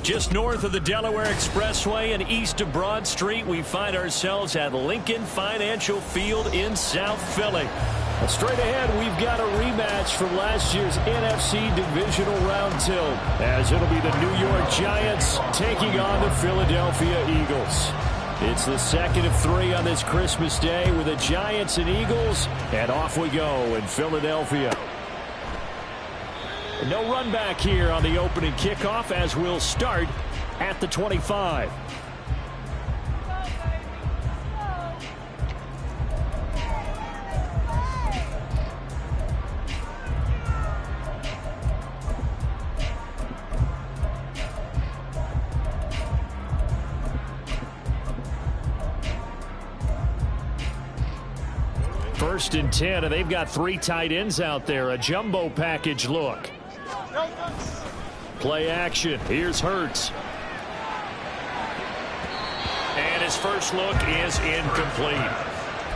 Just north of the Delaware Expressway and east of Broad Street, we find ourselves at Lincoln Financial Field in South Philly. Well, straight ahead, we've got a rematch from last year's NFC Divisional Round 2, as it'll be the New York Giants taking on the Philadelphia Eagles. It's the second of 3 on this Christmas Day with the Giants and Eagles, and off we go in Philadelphia. No run back here on the opening kickoff as we'll start at the 25. First and 10, and they've got 3 tight ends out there. A jumbo package look. Play action. Here's Hurts. And his first look is incomplete.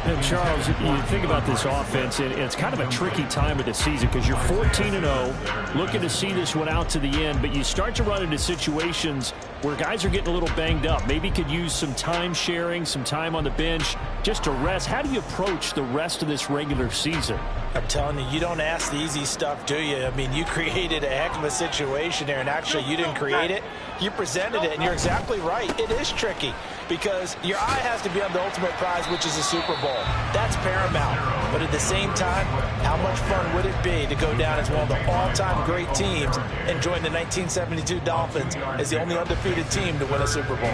And Charles, you think about this offense, and it's kind of a tricky time of the season because you're 14-0, looking to see this one out to the end, but you start to run into situations where guys are getting a little banged up. Maybe could use some time sharing, some time on the bench, just to rest. How do you approach the rest of this regular season? I'm telling you, you don't ask the easy stuff, do you? I mean, you created a heck of a situation there, and actually you didn't create it. You presented it, and you're exactly right. It is tricky because your eye has to be on the ultimate prize, which is the Super Bowl. That's paramount. But at the same time, how much fun would it be to go down as one of the all-time great teams and join the 1972 Dolphins as the only undefeated team to win a Super Bowl?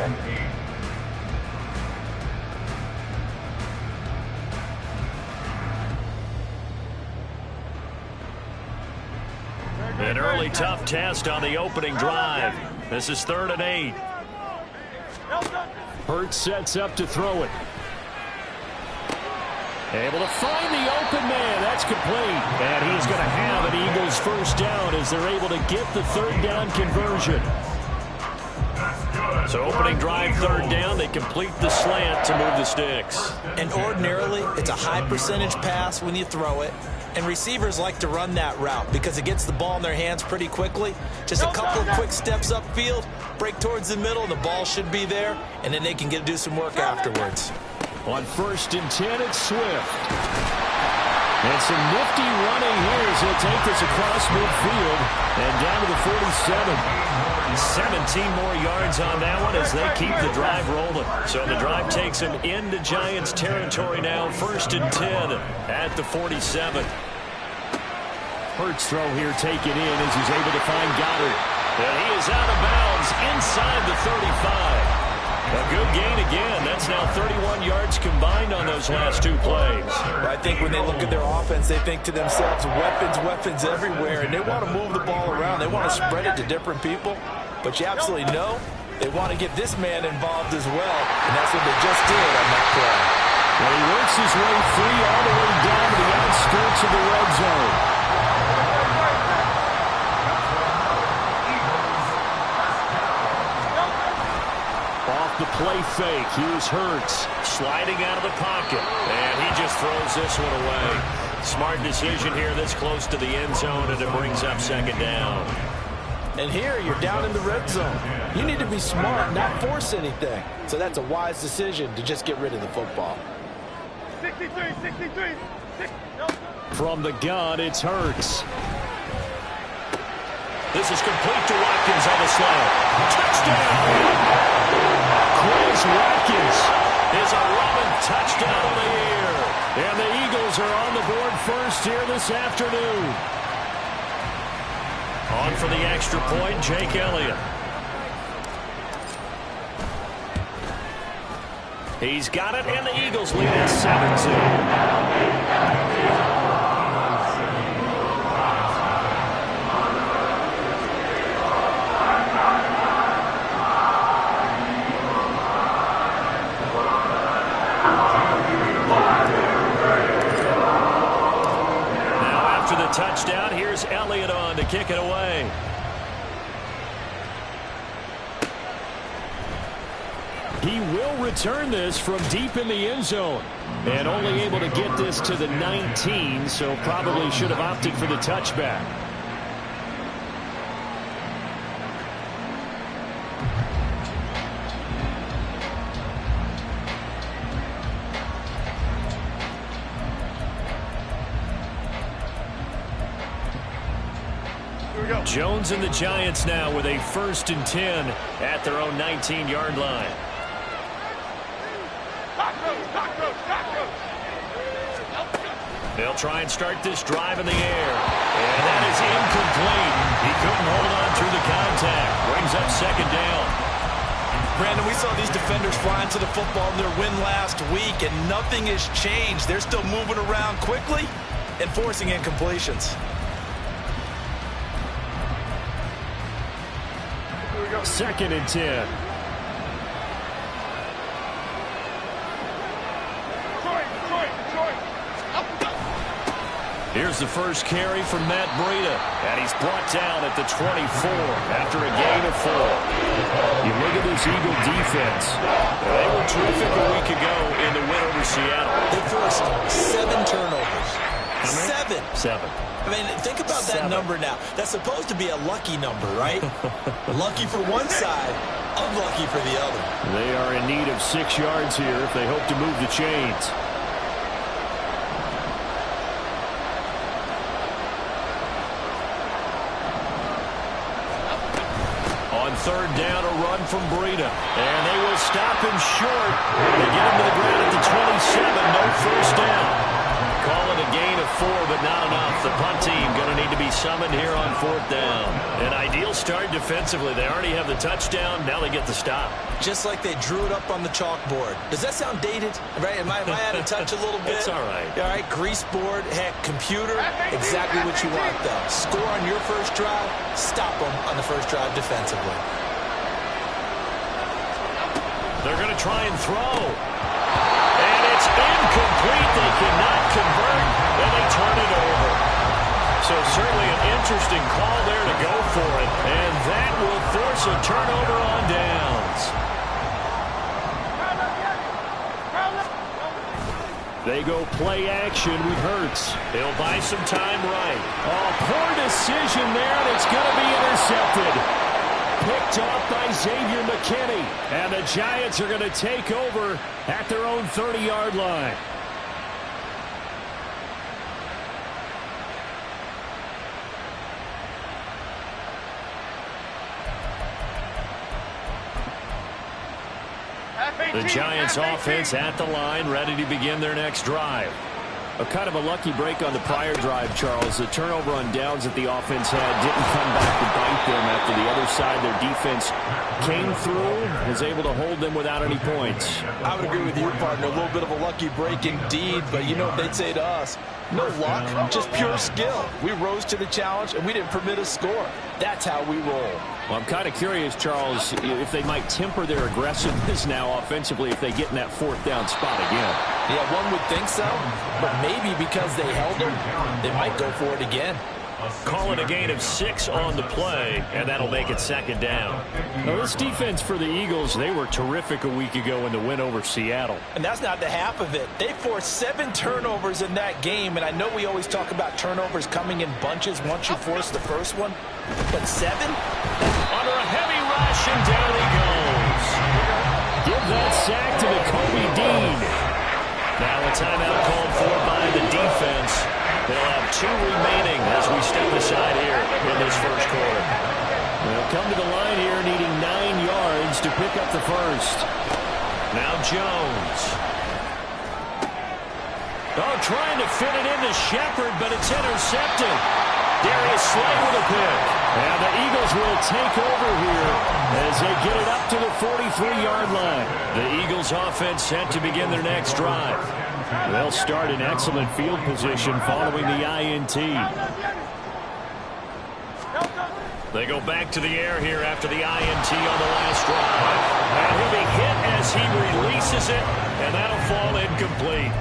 An early tough test on the opening drive. This is 3rd and 8. Hurts sets up to throw it. Able to find the open man. That's complete. And he's going to have an Eagles first down as they're able to get the 3rd down conversion. So opening drive, 3rd down. They complete the slant to move the sticks. And ordinarily, it's a high percentage pass when you throw it. And receivers like to run that route because it gets the ball in their hands pretty quickly. Just a couple of quick steps upfield, break towards the middle, the ball should be there, and then they can get to do some work afterwards. On 1st and 10, it's Swift. And some nifty running here as he'll take this across midfield and down to the 47. 17 more yards on that one as they keep the drive rolling. So the drive takes them into Giants territory now. 1st and 10 at the 47. Hurts throw here taken in as he's able to find Goddard. And he is out of bounds inside the 35. A good gain again. That's now 31 yards combined on those last 2 plays. I think when they look at their offense, they think to themselves, weapons, weapons everywhere, and they want to move the ball around. They want to spread it to different people, but you absolutely know they want to get this man involved as well, and that's what they just did on that play. Well, he works his way free all the way down to the outskirts of the red zone. The play fake. Here's Hurts sliding out of the pocket. And he just throws this one away. Smart decision here this close to the end zone, and it brings up 2nd down. And here you're down in the red zone. You need to be smart, not force anything. So that's a wise decision to just get rid of the football. 63. From the gun, it's Hurts. This is complete to Watkins on the slant. Touchdown! Chris Watkins is a running touchdown on the year. And the Eagles are on the board first here this afternoon. On for the extra point, Jake Elliott. He's got it, and the Eagles lead at 7-2. Touchdown. Here's Elliott on to kick it away. He will return this from deep in the end zone. And only able to get this to the 19, so probably should have opted for the touchback. Jones and the Giants now with a 1st and 10 at their own 19-yard line. They'll try and start this drive in the air. And that is incomplete. He couldn't hold on through the contact. Brings up 2nd down. Brandon, we saw these defenders flying to the football in their win last week, and nothing has changed. They're still moving around quickly and forcing incompletions. 2nd and 10. Here's the first carry from Matt Breida, and he's brought down at the 24 after a gain of 4. You look at this Eagle defense. They were terrific a week ago in the win over Seattle. They forced 7 turnovers. How many? 7. 7. I mean, think about that number now. That's supposed to be a lucky number, right? Lucky for one side, unlucky for the other. They are in need of 6 yards here if they hope to move the chains. On 3rd down, a run from Breida. And they will stop him short. They get him to the ground at the 27. No 1st down. Call it a gain of 4, but not enough. The punt team going to need to be summoned here on 4th down. An ideal start defensively. They already have the touchdown. Now they get the stop. Just like they drew it up on the chalkboard. Does that sound dated? Right? Am I out of touch a little bit? It's all right. All right, grease board, heck, computer, exactly what you want, though. Score on your first drive, stop them on the first drive defensively. They're going to try and throw. And it's incomplete. They cannot convert, and they turn it over. So certainly an interesting call there to go for it. And that will force a turnover on downs. They go play action with Hurts. They'll buy some time right. Oh, poor decision there, and it's going to be intercepted. Picked off by Xavier McKinney. And the Giants are going to take over at their own 30-yard line. The Giants offense at the line, ready to begin their next drive. A kind of a lucky break on the prior drive, Charles. The turnover on downs that the offense had didn't come back to bite them after the other side. Their defense came through, was able to hold them without any points. I would agree with you, partner. A little bit of a lucky break indeed, but you know what they'd say to us? No luck, just pure skill. We rose to the challenge, and we didn't permit a score. That's how we roll. Well, I'm kind of curious, Charles, if they might temper their aggressiveness now offensively if they get in that 4th down spot again. Yeah, one would think so, but maybe because they held them, they might go for it again. Call it a gain of 6 on the play, and that'll make it 2nd down. Now, this defense for the Eagles, they were terrific a week ago in the win over Seattle. And that's not the half of it. They forced 7 turnovers in that game, and I know we always talk about turnovers coming in bunches once you force the first one, but 7? Under a heavy rush, and down he goes. Give that sack to Kobe Dean. Now a timeout called for by the defense. They'll have 2 remaining as we step aside here in this first quarter. They'll come to the line here needing 9 yards to pick up the first. Now Jones. Oh, trying to fit it into Shepard, but it's intercepted. Darius Slay with a pick. And the Eagles will take over here as they get it up to the 43-yard line. The Eagles offense set to begin their next drive. They'll start in excellent field position following the INT. They go back to the air here after the INT on the last drive. And he'll be hit as he releases it, and that'll fall incomplete.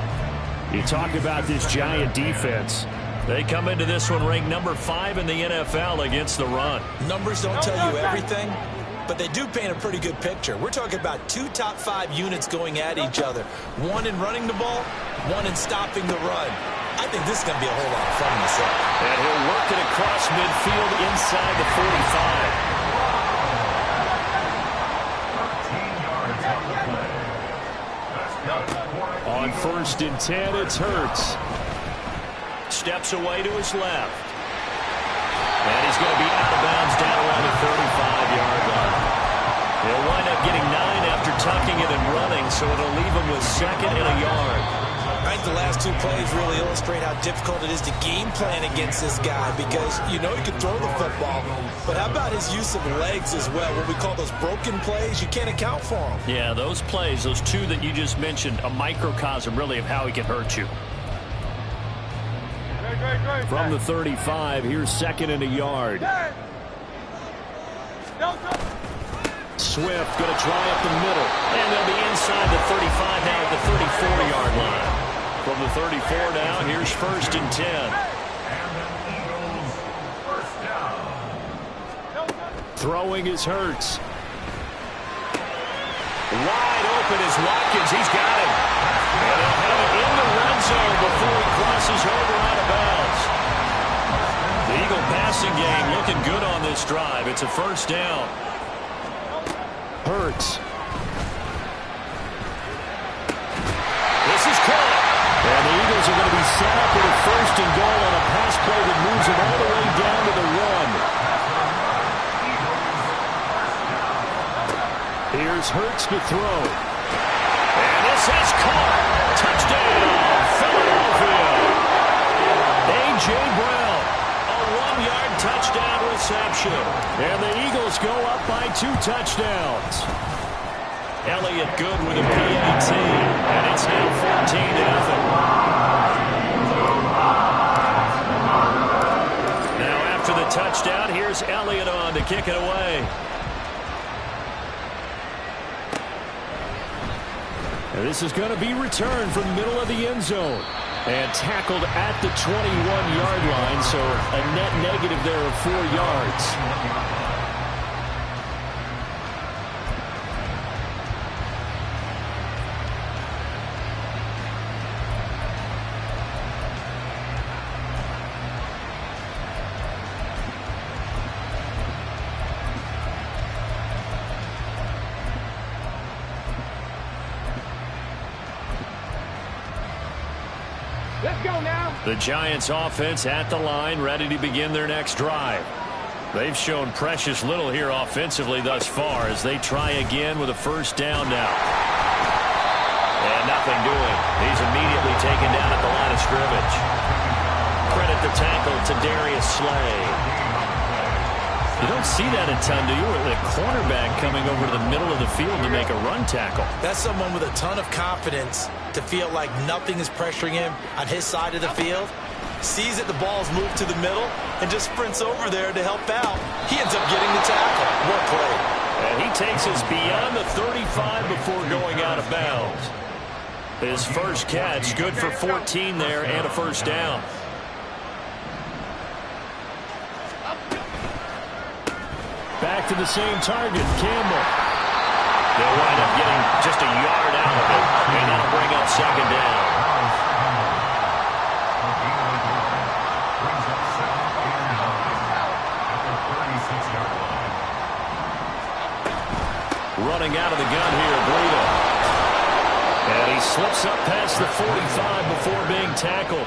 You talk about this Giant defense. They come into this one ranked number 5 in the NFL against the run. Numbers don't tell you everything, but they do paint a pretty good picture. We're talking about 2 top 5 units going at each other. One in running the ball, one in stopping the run. I think this is going to be a whole lot of fun myself. And he'll work it across midfield inside the 45. On 1st and 10, it's Hurts. Steps away to his left. And he's going to be so it'll leave him with 2nd and a yard. I think the last 2 plays really illustrate how difficult it is to game plan against this guy because you know he can throw the football, but how about his use of legs as well? What we call those broken plays, you can't account for them. Yeah, those plays, those 2 that you just mentioned, a microcosm really of how he can hurt you. From the 35, here's 2nd and a yard. Swift going to try up the middle, and they'll be inside the 35 now at the 34-yard line. From the 34 now, here's 1st and 10. Throwing is Hurts. Wide open is Watkins. He's got him. And he'll have it in the red zone before he crosses over out of bounds. The Eagle passing game looking good on this drive. It's a 1st down. Hurts. This is caught. And the Eagles are going to be set up with a 1st and goal on a pass play that moves them all the way down to the 1. Here's Hurts to throw. And this is caught. Touchdown, Philadelphia. A.J. Brown, a 1-yard touchdown reception. And the Eagles go up by 2 touchdowns. Elliott good with a PAT. And it's now 14-0. Now after the touchdown, here's Elliott on to kick it away. And this is going to be returned from the middle of the end zone. And tackled at the 21-yard line, so a net negative there of 4 yards. The Giants offense at the line, ready to begin their next drive. They've shown precious little here offensively thus far as they try again with a 1st down now. And nothing doing. He's immediately taken down at the line of scrimmage. Credit the tackle to Darius Slay. You don't see that a ton, do you? The cornerback coming over to the middle of the field to make a run tackle. That's someone with a ton of confidence to feel like nothing is pressuring him on his side of the field. Sees that the ball's moved to the middle and just sprints over there to help out. He ends up getting the tackle. Well played. And he takes us beyond the 35 before going out of bounds. His first catch, good for 14 there and a 1st down. Back to the same target, Campbell. They'll wind up getting just a yard out of it, and that'll bring up 2nd down. Running out of the gun here, Breida. And he slips up past the 45 before being tackled.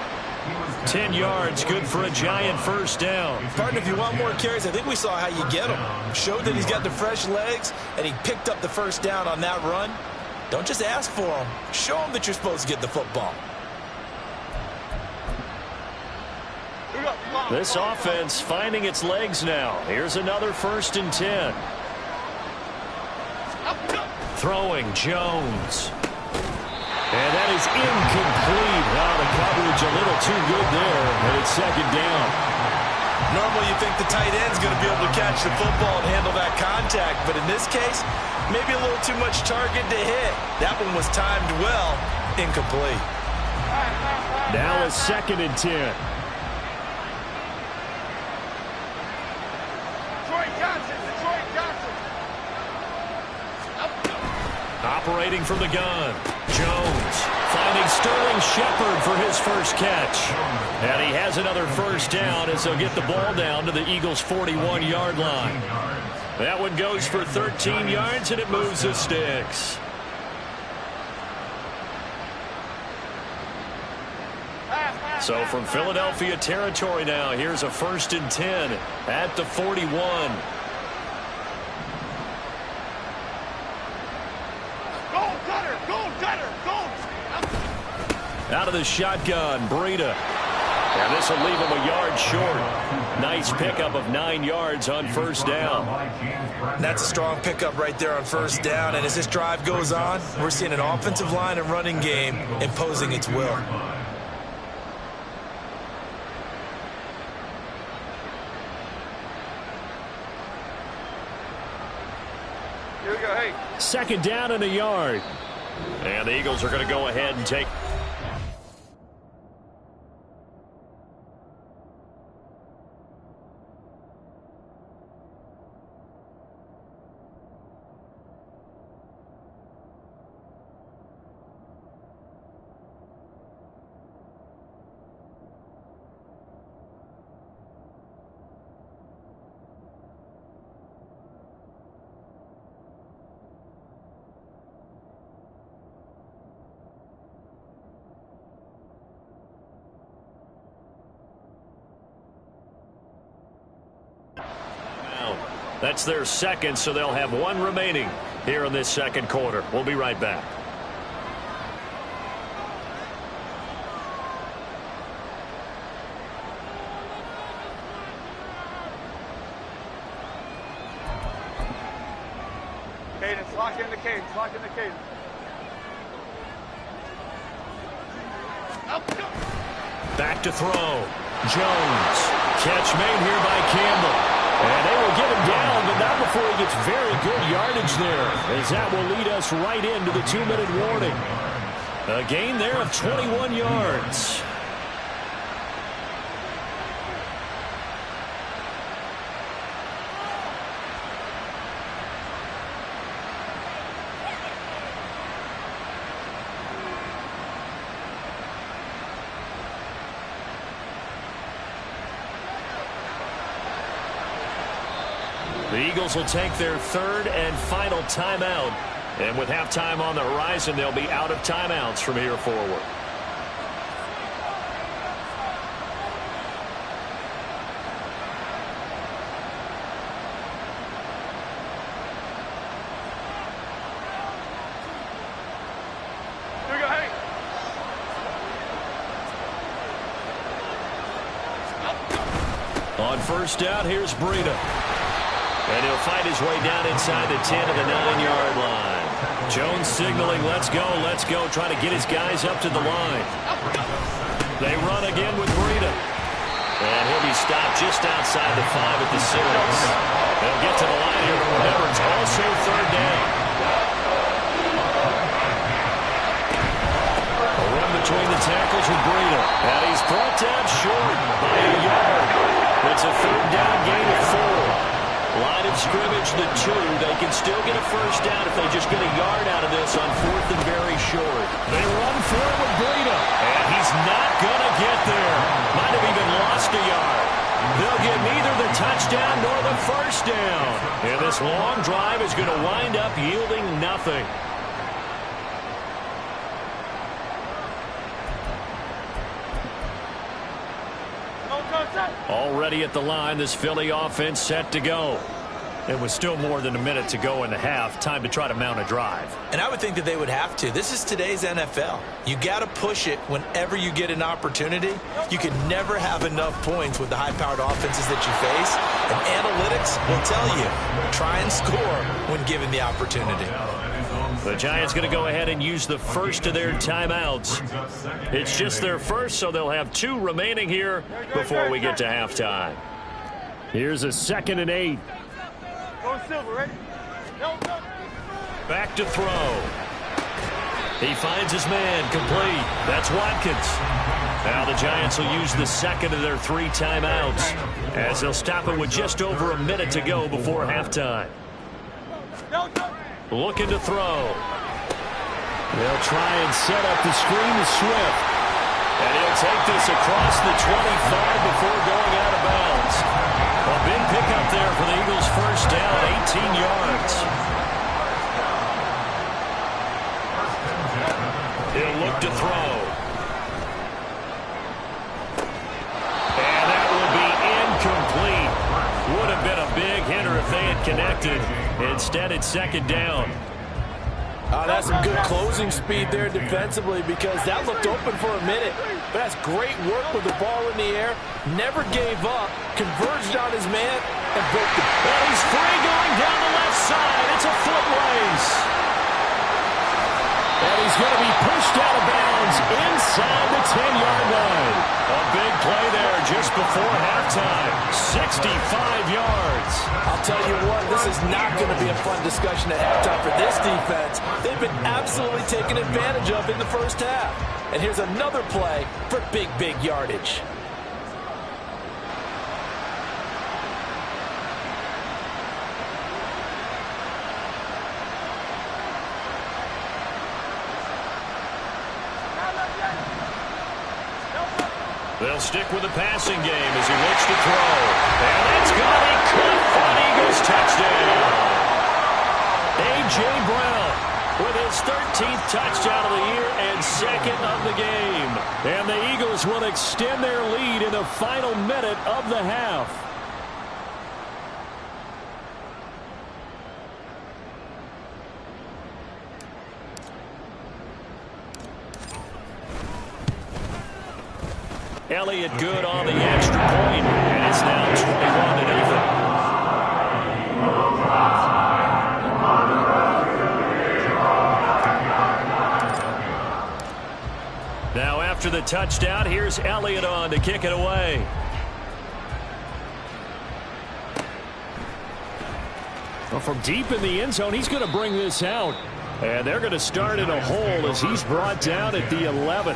10 yards, good for a Giant 1st down. Partner, if you want more carries, I think we saw how you get him. Showed that he's got the fresh legs, and he picked up the 1st down on that run. Don't just ask for him. Show him that you're supposed to get the football. This offense finding its legs now. Here's another 1st and 10. Throwing Jones. And that is incomplete. Wow, the coverage a little too good there, and it's 2nd down. Normally you think the tight end's going to be able to catch the football and handle that contact, but in this case, maybe a little too much target to hit. That one was timed well. Incomplete. Now a 2nd and 10. Operating from the gun. Jones finding Sterling Shepard for his first catch. And he has another 1st down as they'll get the ball down to the Eagles' 41-yard line. That one goes for 13 yards, and it moves the sticks. So from Philadelphia territory now, here's a 1st and 10 at the 41. Go, Cutter, go! Out of the shotgun, Breida. And this will leave him a yard short. Nice pickup of 9 yards on first down. That's a strong pickup right there on first down. And as this drive goes on, we're seeing an offensive line and running game imposing its will. Here we go, hey. Second down and a yard. And the Eagles are going to go ahead and take. That's their second, so they'll have 1 remaining here in this second quarter. We'll be right back. Cadence, lock in the cadence, lock in the cadence. Back to throw. Jones. Catch made here by Campbell. And they will get him down, but not before he gets very good yardage there, as that will lead us right into the 2-minute warning. A gain there of 21 yards. The Eagles will take their 3rd and final timeout. And with halftime on the horizon, they'll be out of timeouts from here forward. Here we go, hey. On first down, here's Breida. And he'll fight his way down inside the 10 of the 9-yard line. Jones signaling, let's go, trying to get his guys up to the line. They run again with Breida. And he'll be stopped just outside the 5 at the 6. They'll get to the line here, but remember, it's also 3rd down. A run between the tackles with Breida. And he's brought down short by a yard. It's a 3rd down gain of 4. Line of scrimmage, the 2. They can still get a first down if they just get a yard out of this on 4th and very short. They run for it with Breida. And he's not going to get there. Might have even lost a yard. They'll get neither the touchdown nor the first down. And this long drive is going to wind up yielding nothing. Already at the line, this Philly offense set to go. And with still more than a minute to go in the half, time to try to mount a drive. And I would think that they would have to. This is today's NFL. You got to push it whenever you get an opportunity. You can never have enough points with the high-powered offenses that you face. And analytics will tell you, try and score when given the opportunity. The Giants going to go ahead and use the first of their timeouts. It's just their first, so they'll have 2 remaining here before we get to halftime. Here's a 2nd and 8. Go Silver, ready? Back to throw. He finds his man, complete. That's Watkins. Now the Giants will use the 2nd of their 3 timeouts as they'll stop it with just over a minute to go before halftime. Looking to throw. They'll try and set up the screen to Swift. And he'll take this across the 25 before going out of bounds. A big pickup there for the Eagles' first down, 18 yards. He'll look to throw. And that will be incomplete. Would have been a big hitter if they had connected. Instead, it's 2nd down. Oh, that's some good closing speed there defensively because that looked open for a minute. But that's great work with the ball in the air. Never gave up, converged on his man, and broke the... And he's free going down the left side. It's a foot race. And he's going to be pushed out of bounds inside the 10-yard line. A big play there just before halftime. 65 yards. I'll tell you what, this is not going to be a fun discussion at halftime for this defense. They've been absolutely taken advantage of in the first half. And here's another play for big, big yardage. They'll stick with the passing game as he looks to throw. And it's going to be caught for an Eagles touchdown. A.J. Brown with his 13th touchdown of the year and second of the game. And the Eagles will extend their lead in the final minute of the half. Elliott good on the extra point, and it's now 21-0. Now after the touchdown, here's Elliott on to kick it away. Well, from deep in the end zone, he's going to bring this out. And they're going to start in a hole as he's brought down at the 11.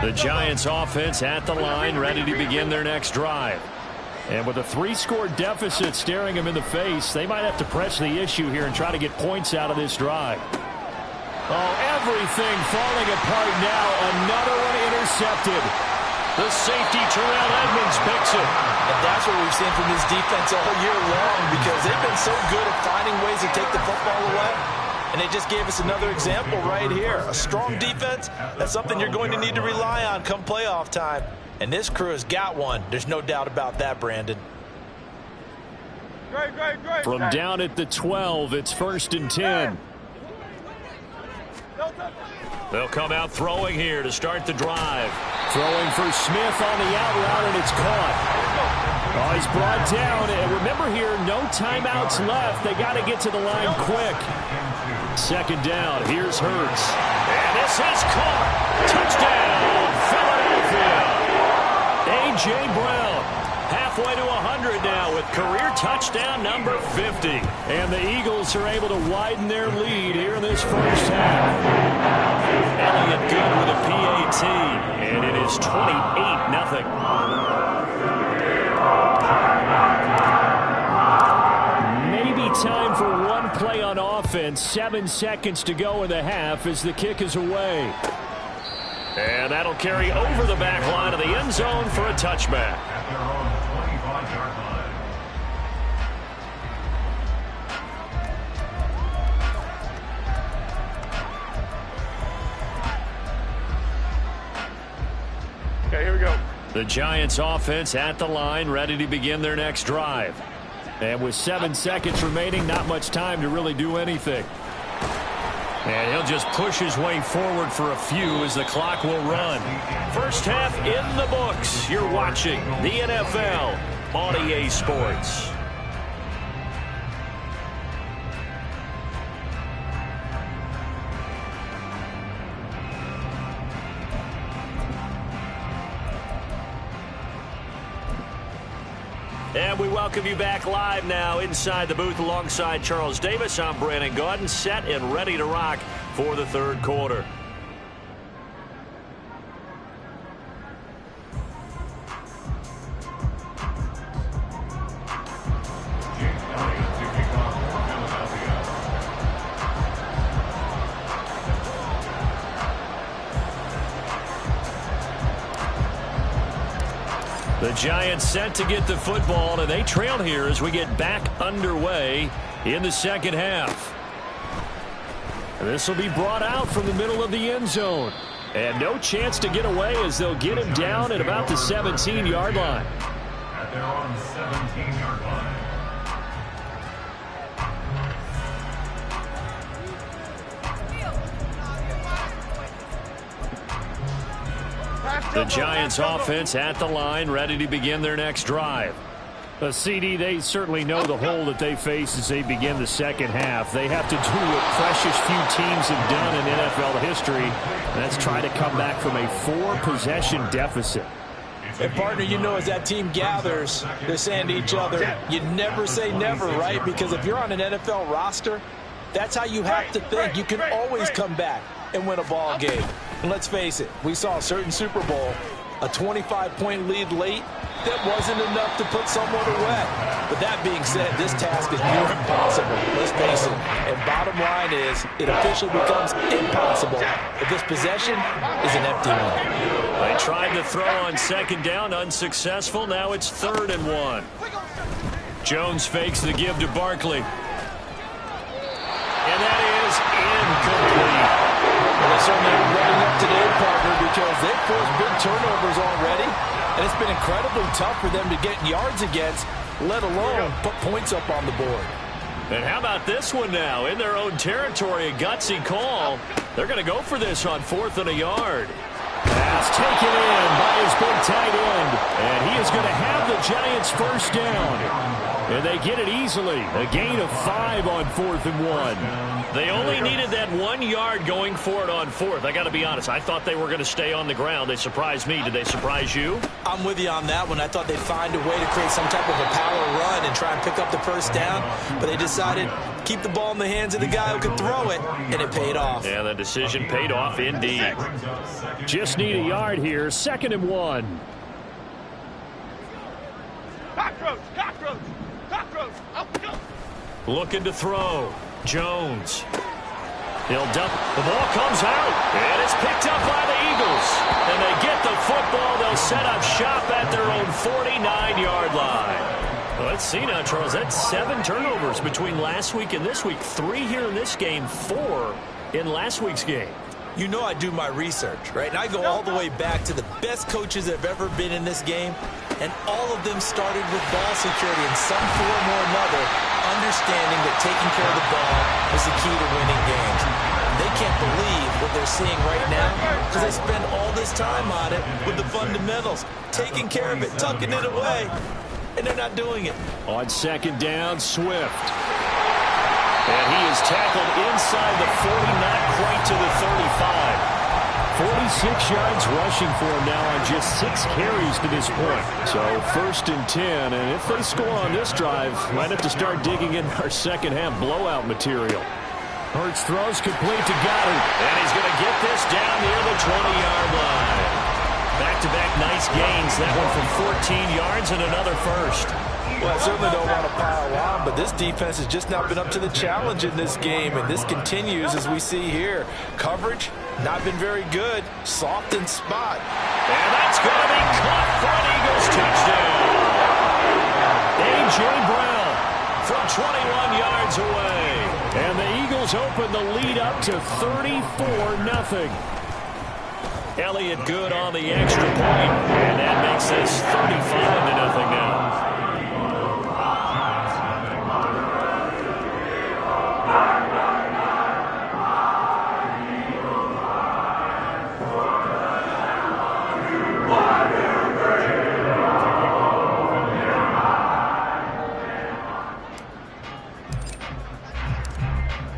The Giants offense at the line, ready to begin their next drive. And with a 3-score deficit staring them in the face, they might have to press the issue here and try to get points out of this drive. Oh, everything falling apart now. Another one intercepted. The safety, Terrell Edmonds, picks it. And that's what we've seen from this defense all year long because they've been so good at finding ways to take the football away. And they just gave us another example right here. A strong defense, that's something you're going to need to rely on come playoff time. And this crew has got one. There's no doubt about that, Brandon. Great. From down at the 12, it's 1st and 10. They'll come out throwing here to start the drive. Throwing for Smith on the out route, and it's caught. Oh, he's brought down. And remember here, no timeouts left. They got to get to the line quick. 2nd down. Here's Hurts. And this is caught. Touchdown, Philadelphia. A.J. Brown halfway to 100 now with career touchdown number 50. And the Eagles are able to widen their lead here in this first half. Elliott good with a PAT. And it is 28-0. Time for one play on offense. 7 seconds to go in the half as the kick is away. And that'll carry over the back line of the end zone for a touchback. Okay, here we go. The Giants offense at the line, ready to begin their next drive. And with 7 seconds remaining, not much time to really do anything. And he'll just push his way forward for a few as the clock will run. First half in the books. You're watching the NFL on EA Sports. And we welcome you back live now inside the booth alongside Charles Davis. I'm Brandon Gaudin, set and ready to rock for the 3rd quarter. The Giants set to get the football, and they trail here as we get back underway in the second half. This will be brought out from the middle of the end zone. And no chance to get away as they'll get him down at about the 17-yard line. At their own 17-yard line. The Giants offense at the line, ready to begin their next drive. CD, they certainly know the hole that they face as they begin the second half. They have to do what precious few teams have done in NFL history. And that's try to come back from a 4-possession deficit. And, partner, you know, as that team gathers, they're saying to each other, you never say never, right? Because if you're on an NFL roster, that's how you have to think. You can always come back and win a ball game. And let's face it, we saw a certain Super Bowl, a 25-point lead late. That wasn't enough to put someone away. But that being said, this task is near impossible. Let's face it. And bottom line is, it officially becomes impossible if this possession is an empty one. They tried to throw on second down, unsuccessful. Now it's 3rd and 1. Jones fakes the give to Barkley. And that is incomplete. Well, they certainly are running up today, partner, because they've forced big turnovers already. And it's been incredibly tough for them to get yards against, let alone put points up on the board. And how about this one now? In their own territory, a gutsy call. They're going to go for this on 4th and a yard. Pass taken in by his big tight end. And he is going to have the Giants first down. And they get it easily. A gain of 5 on 4th and 1. They only needed that 1 yard going for it on 4th. I got to be honest. I thought they were going to stay on the ground. They surprised me. Did they surprise you? I'm with you on that one. I thought they'd find a way to create some type of a power run and try and pick up the first down. But they decided keep the ball in the hands of the guy who could throw it, and it paid off. Yeah, the decision paid off indeed. Just need a yard here. 2nd and 1. Cockroach! Cockroach! Cockroach! Up, go! Looking to throw. Jones. He'll dump. The ball comes out. And it's picked up by the Eagles. And they get the football. They'll set up shop at their own 49-yard line. Well, let's see now, Charles. That's 7 turnovers between last week and this week. 3 here in this game, 4 in last week's game. You know I do my research, right? And I go all the way back to the best coaches that have ever been in this game. And all of them started with ball security in some form or another, understanding that taking care of the ball is the key to winning games. They can't believe what they're seeing right now because they spend all this time on it with the fundamentals, taking care of it, tucking it away, and they're not doing it. On 2nd down, Swift. And he is tackled inside the 40, not quite to the 35. 46 yards rushing for him now on just 6 carries to this point. So 1st and 10, and if they score on this drive, might have to start digging in our second half blowout material. Hurts throws complete to Goddard. And he's going to get this down near the 20-yard line. Back-to-back nice gains. That one from 14 yards and another first. Well, I certainly don't want to pile on, but this defense has just not been up to the challenge in this game, and this continues as we see here. Coverage, not been very good. Soft in spot. And that's going to be caught for an Eagles touchdown. A.J. Brown from 21 yards away. And the Eagles open the lead up to 34-0. Elliott good on the extra point, and that makes this 35-0 now.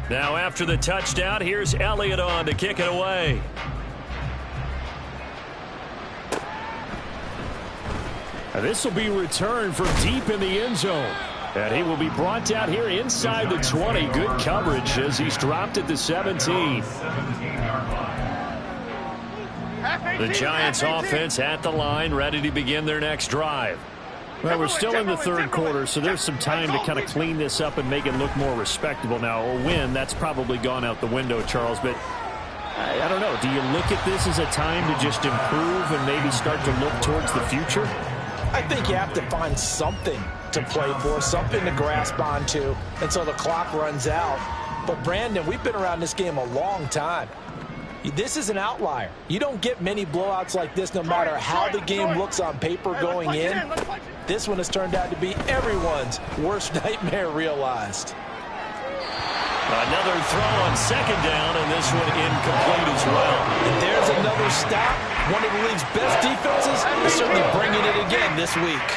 Now after the touchdown, here's Elliott on to kick it away. And this will be returned from deep in the end zone. And he will be brought down here inside the 20. Good coverage as he's dropped at the 17. The Giants offense at the line, ready to begin their next drive. Well, we're still in the 3rd quarter, so there's some time to kind of clean this up and make it look more respectable. Now, a win, that's probably gone out the window, Charles, but I don't know. Do you look at this as a time to just improve and maybe start to look towards the future? I think you have to find something to play for, something to grasp onto until the clock runs out. But, Brandon, we've been around this game a long time. This is an outlier. You don't get many blowouts like this no matter how the game looks on paper going in. This one has turned out to be everyone's worst nightmare realized. Another throw on second down, and this one incomplete as well. And there's another stop. One of the league's best defenses is certainly bringing it again this week.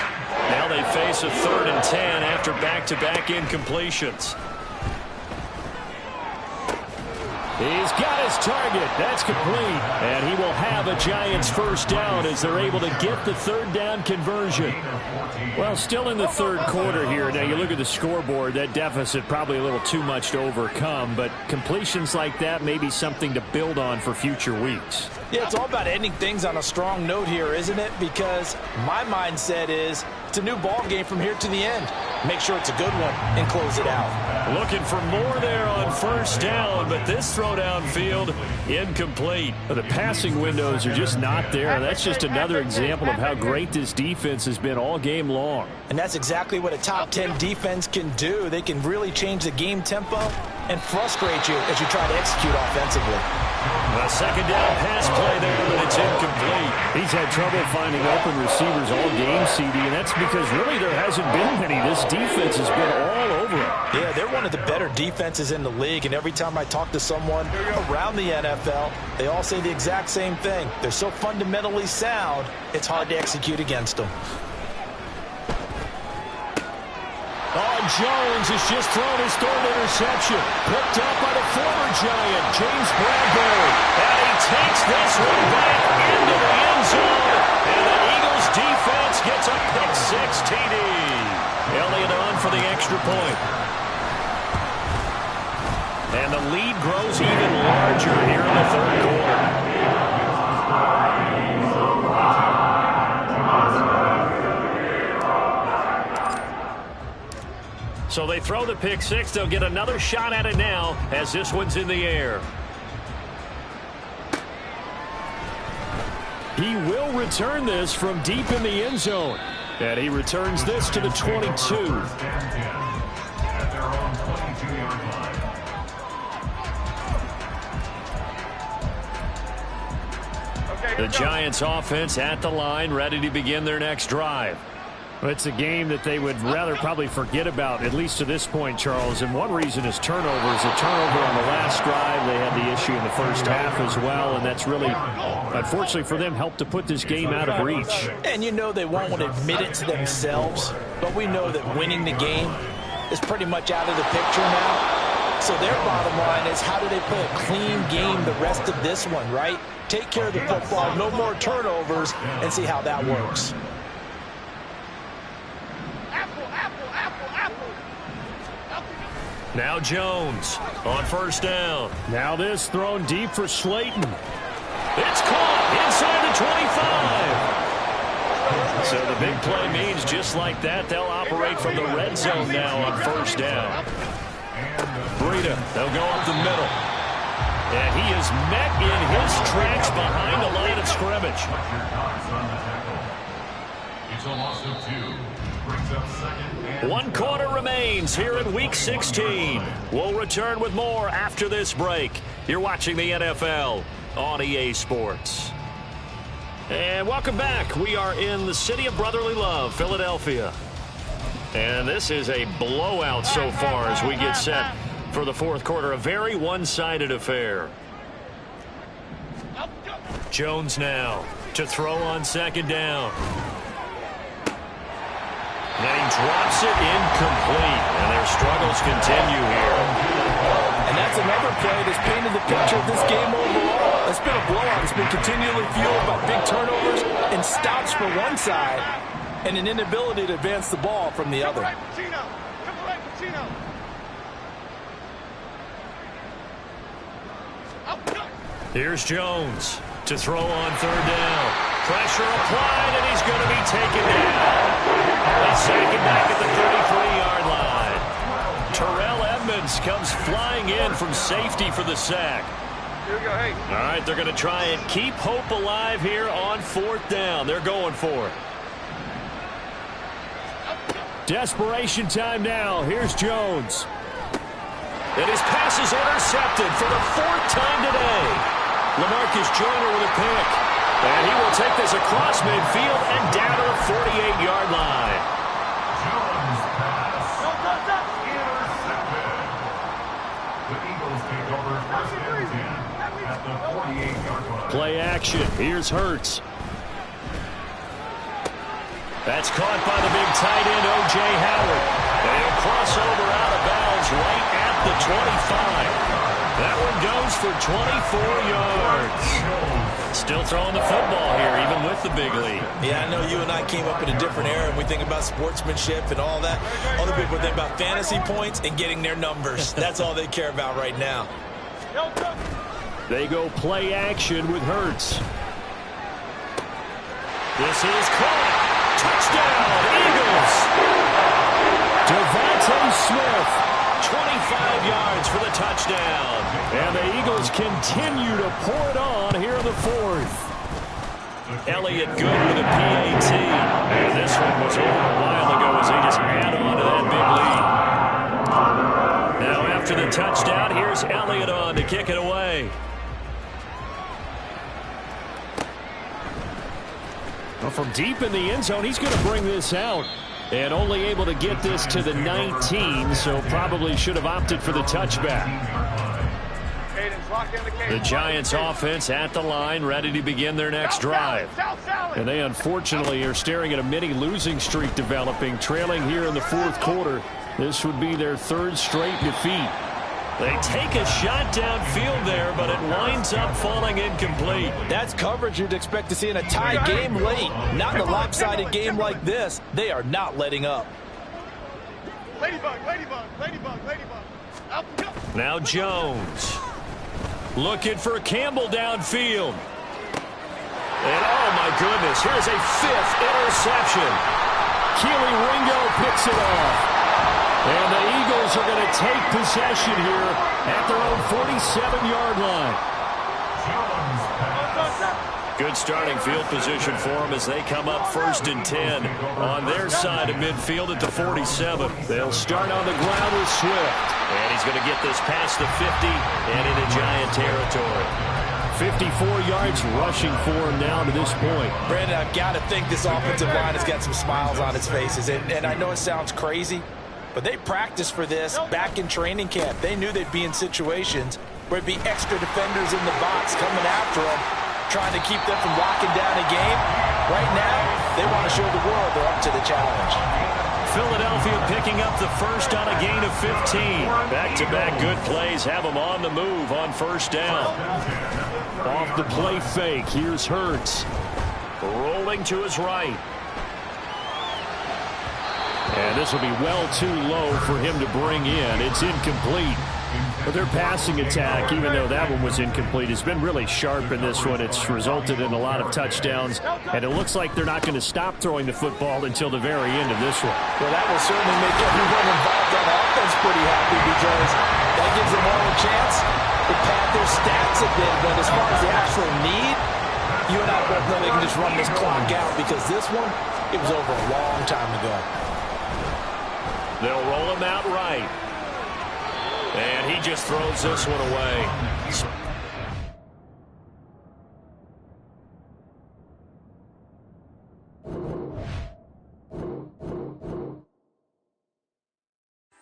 Now they face a 3rd and 10 after back-to-back incompletions. He's got his target. That's complete. And he will have a Giants first down as they're able to get the 3rd down conversion. Well, still in the 3rd quarter here. Now, you look at the scoreboard, that deficit probably a little too much to overcome, but completions like that may be something to build on for future weeks. Yeah, it's all about ending things on a strong note here, isn't it? Because my mindset is it's a new ball game from here to the end. Make sure it's a good one and close it out. Looking for more there on first down, but this throw downfield incomplete. The passing windows are just not there. That's just another example of how great this defense has been all game long. And that's exactly what a top 10 defense can do. They can really change the game tempo and frustrate you as you try to execute offensively. A second down pass play there, but it's incomplete. He's had trouble finding open receivers all game, CD, and that's because really there hasn't been many. This defense has been all over it. Yeah, they're one of the better defenses in the league, and every time I talk to someone around the NFL, they all say the exact same thing. They're so fundamentally sound, it's hard to execute against them. Oh, Jones has just thrown his 3rd interception. Picked up by the former Giant, James Bradbury. And he takes this one back into the end zone. And the Eagles defense gets a pick-6 TD. Elliott on for the extra point. And the lead grows even larger here in the 3rd quarter. So they throw the pick-6. They'll get another shot at it now as this one's in the air. He will return this from deep in the end zone. And he returns this to the 22. The Giants offense at the line, ready to begin their next drive. It's a game that they would rather probably forget about, at least to this point, Charles. And one reason is turnovers. A turnover on the last drive. They had the issue in the first half as well, and that's really, unfortunately for them, helped to put this game out of reach. And you know they won't admit it to themselves, but we know that winning the game is pretty much out of the picture now. So their bottom line is, how do they play a clean game the rest of this one, right? Take care of the football, no more turnovers, and see how that works. Now Jones on first down. Now this thrown deep for Slayton. It's caught inside the 25. So the big play means just like that, they'll operate from the red zone now on first down. Breida, they'll go up the middle. And he is met in his tracks behind the line of scrimmage. It's a loss of 2. Brings up 2nd and 1 quarter remains here in Week 16. We'll return with more after this break. You're watching the NFL on EA Sports. And welcome back. We are in the city of brotherly love, Philadelphia. And this is a blowout so far as we get set for the 4th quarter. A very one-sided affair. Jones now to throw on second down. And he drops it incomplete. And their struggles continue here. And that's another play that's painted the picture of this game overall. It's been a blowout. It's been continually fueled by big turnovers and stops for one side and an inability to advance the ball from the other. Here's Jones to throw on third down. Pressure applied, and he's going to be taken down. They sack him back at the 33-yard line. Terrell Edmonds comes flying in from safety for the sack. Here we go, hey. All right, they're going to try and keep hope alive here on 4th down. They're going for it. Desperation time now. Here's Jones. And his pass is intercepted for the 4th time today. LaMarcus Joyner with a pick. And he will take this across midfield and down to the 48-yard line. Jones pass. Intercepted. The Eagles take over first and 10 at the 48-yard line. Play action. Here's Hurts. That's caught by the big tight end, O.J. Howard. And he'll cross over out of bounds right at the 25. That one goes for 24 yards. Still throwing the football here, even with the big lead. Yeah, I know you and I came up in a different era, and we think about sportsmanship and all that. Other people think about fantasy points and getting their numbers. That's all they care about right now. They go play action with Hurts. This is caught. Touchdown, Eagles. Devontae Smith, 25 yards for the touchdown. And the Eagles continue to pour it on here in the 4th. Elliott good with a PAT. And this one was over a while ago as they just add on to that big lead. Now after the touchdown, here's Elliott on to kick it away. Well, from deep in the end zone, he's going to bring this out. And only able to get this to the 19, so probably should have opted for the touchback. The Giants offense at the line, ready to begin their next drive. And they unfortunately are staring at a mini losing streak developing, trailing here in the 4th quarter. This would be their 3rd straight defeat. They take a shot downfield there, but it winds up falling incomplete. That's coverage you'd expect to see in a tie game late. Not in a lopsided game like this. They are not letting up. Ladybug, ladybug, ladybug, ladybug. Up and go. Now Jones. Looking for Campbell downfield. And oh my goodness, here's a 5th interception. Keely Ringo picks it off. And the Eagles are going to take possession here at their own 47-yard line. Good starting field position for them as they come up 1st and 10 on their side of midfield at the 47. They'll start on the ground with Swift. And he's going to get this past the 50 and into Giant territory. 54 yards rushing for him now to this point. Brandon, I've got to think this offensive line has got some smiles on its faces. And I know it sounds crazy, but they practiced for this back in training camp. They knew they'd be in situations where it'd be extra defenders in the box coming after them, trying to keep them from locking down a game. Right now, they want to show the world they're up to the challenge. Philadelphia picking up the first on a gain of 15. Back-to-back good plays have them on the move on 1st down. Off the play fake, here's Hurts. Rolling to his right. And this will be well too low for him to bring in. It's incomplete. But their passing attack, even though that one was incomplete, has been really sharp in this one. It's resulted in a lot of touchdowns, and it looks like they're not going to stop throwing the football until the very end of this one. Well, that will certainly make everyone involved on offense pretty happy because that gives them all a chance to pad their stats a bit. But as far as the actual need, you and I both know they can just run this clock out because this one, it was over a long time ago. They'll roll him out right. And he just throws this one away.